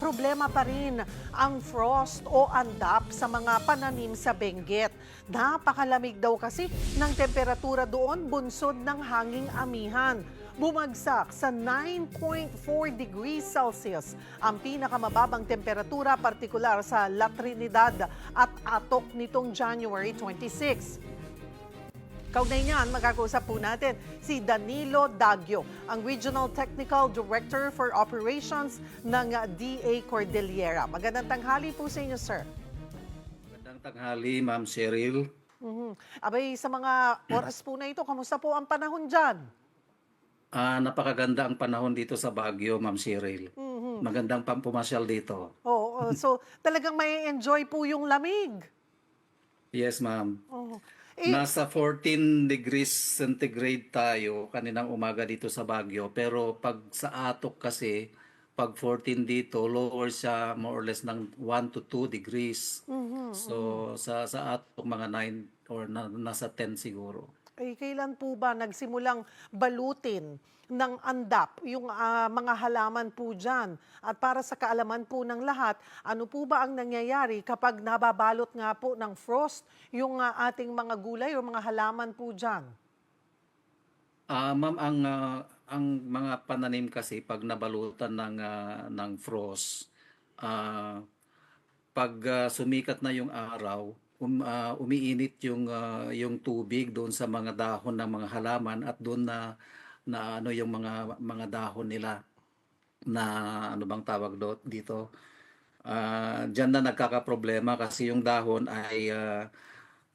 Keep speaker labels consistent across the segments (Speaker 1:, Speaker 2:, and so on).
Speaker 1: problema pa rin ang frost o andap sa mga pananim sa Benguet. Napakalamig daw kasi ng temperatura doon bunsod ng hanging amihan. Bumagsak sa 9.4 degrees Celsius ang pinakamababang temperatura partikular sa La Trinidad at Atok nitong January 26. Kaugnay niyan, magkakausap po natin si Danilo Dagyo, ang Regional Technical Director for Operations ng DA Cordillera. Magandang tanghali po sa inyo, sir.
Speaker 2: Magandang tanghali, Ma'am Cheryl.
Speaker 1: Abay, sa mga oras po na ito, kamusta po ang panahon dyan?
Speaker 2: Napakaganda ang panahon dito sa Baguio, Ma'am Cheryl. Magandang pampumasyal dito.
Speaker 1: Oo, so talagang may enjoy po yung lamig.
Speaker 2: Yes, Ma'am.
Speaker 1: Oo.
Speaker 2: Nasa 14 degrees centigrade tayo kaninang umaga dito sa Baguio. Pero pag sa Atok kasi, pag 14 dito, lower siya more or less ng 1 to 2 degrees. So sa Atok mga 9 or nasa 10 siguro.
Speaker 1: Ay, kailan po ba nagsimulang balutin ng andap yung mga halaman po dyan? At para sa kaalaman po ng lahat, ano po ba ang nangyayari kapag nababalot nga po ng frost yung ating mga gulay o mga halaman po dyan?
Speaker 2: Ma'am, ang mga pananim kasi pag nabalutan ng frost, ah, pag sumikat na yung araw, umiinit yung tubig doon sa mga dahon ng mga halaman at doon na ano yung mga dahon nila na ano bang tawag dito. Diyan na nagkakaproblema kasi yung dahon ay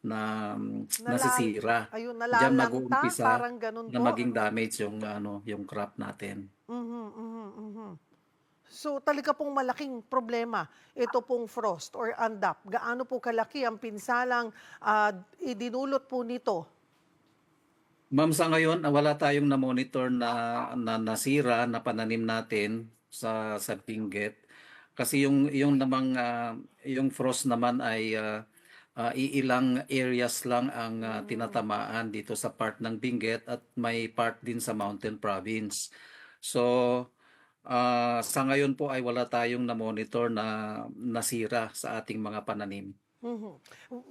Speaker 2: na
Speaker 1: Nalal
Speaker 2: nasisira.
Speaker 1: Ayun,
Speaker 2: Diyan
Speaker 1: nalalanta,
Speaker 2: mag-uumpisa
Speaker 1: parang ganun
Speaker 2: na
Speaker 1: po.
Speaker 2: maging damage yung crop natin.
Speaker 1: Mhm, mhm, mhm. So talaga pong malaking problema ito pong frost or andap. Gaano po kalaki ang pinsalang idinulot po nito?
Speaker 2: Ma'am, sa ngayon wala tayong na-monitor na nasira na pananim natin sa Benguet. Kasi yung namang yung frost naman ay iilang areas lang ang tinatamaan dito sa part ng Benguet at may part din sa Mountain Province. So sa ngayon po ay wala tayong na-monitor na nasira sa ating mga pananim.
Speaker 1: Mhm.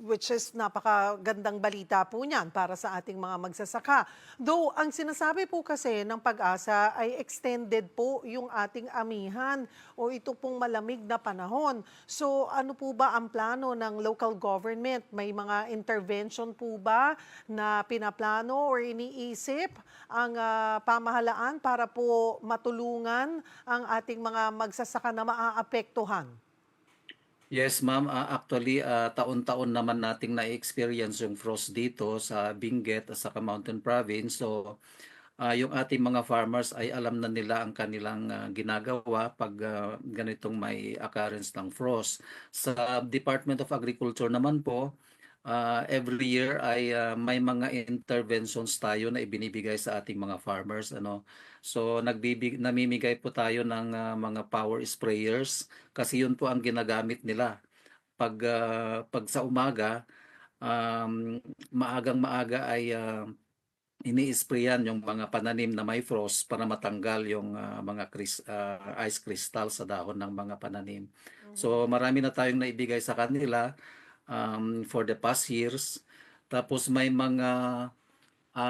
Speaker 1: Which is napakagandang balita po niyan para sa ating mga magsasaka. Though, ang sinasabi po kasi ng pag-asa ay extended po yung ating amihan o ito pong malamig na panahon. So, ano po ba ang plano ng local government? May mga intervention po ba na pinaplano or iniisip ang pamahalaan para po matulungan ang ating mga magsasaka na maaapektuhan?
Speaker 2: Yes, ma'am. Actually, taon-taon naman nating na-experience yung frost dito sa Benguet at sa Mountain Province. So, yung ating mga farmers ay alam na nila ang kanilang ginagawa pag ganitong may occurrence ng frost. Sa Department of Agriculture naman po, every year ay may mga interventions tayo na ibinibigay sa ating mga farmers. So, namimigay po tayo ng mga power sprayers kasi yun po ang ginagamit nila. Pag sa umaga, maagang maaga ay ini-sprayan yung mga pananim na may frost para matanggal yung mga ice crystal sa dahon ng mga pananim. So marami na tayong naibigay sa kanila for the past years. Tapos may mga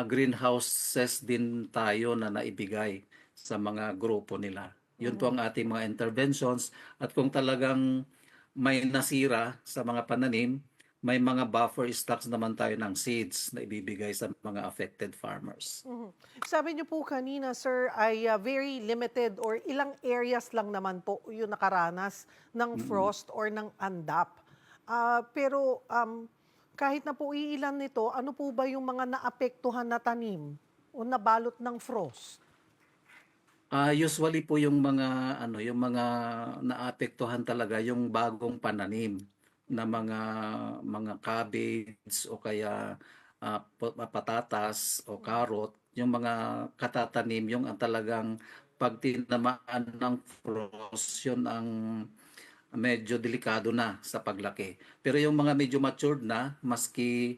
Speaker 2: greenhouses din tayo na naibigay sa mga grupo nila. Yun po ang ating mga interventions. At kung talagang may nasira sa mga pananim, may mga buffer stocks naman tayo ng seeds na ibibigay sa mga affected farmers.
Speaker 1: Mhm. Sabi niyo po kanina, sir, ay very limited or ilang areas lang naman po yung nakaranas ng frost or ng andap. Pero kahit na po iilan nito, ano po ba yung mga naapektuhan na tanim o nabalot ng frost?
Speaker 2: Usually po yung mga naapektuhan talaga yung bagong pananim na mga cabbage o kaya patatas o carrot, yung mga katatanim yung ang talagang pag tinamaan ng frost yun ang medyo delikado na sa paglaki. Pero yung mga medyo matured na, maski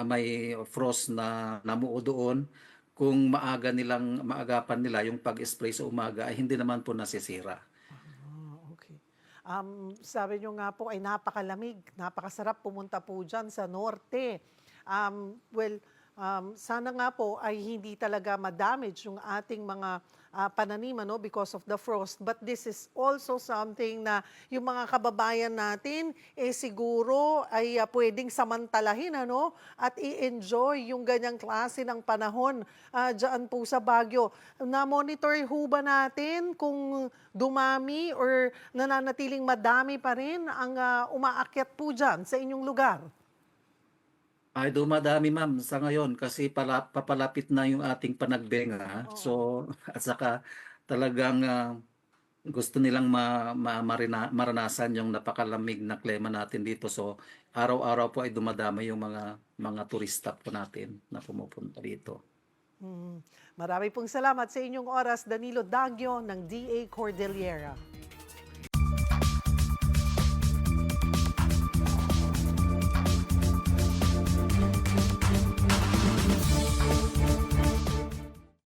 Speaker 2: may frost na namuo doon, kung maagapan nila yung pag-spray sa umaga ay hindi naman po nasisira.
Speaker 1: Okay. Sabi nyo nga po ay napakalamig, napakasarap pumunta po dyan sa norte. Well, sana nga po ay hindi talaga ma-damage yung ating mga pananim ano, because of the frost. But this is also something na yung mga kababayan natin siguro ay pwedeng samantalahin ano, at i-enjoy yung ganyang klase ng panahon dyan po sa Baguio. Na-monitor ho ba natin kung dumami or nananatiling madami pa rin ang umaakyat po dyan sa inyong lugar?
Speaker 2: Ay, dumadami ma'am sa ngayon kasi papalapit na yung ating panagbenga. So,
Speaker 1: Oo.
Speaker 2: at saka talagang gusto nilang maranasan yung napakalamig na klima natin dito. So, araw-araw po ay dumadami yung mga turista po natin na pumupunta dito.
Speaker 1: Marami pong salamat sa inyong oras, Danilo Dagyo ng DA Cordillera.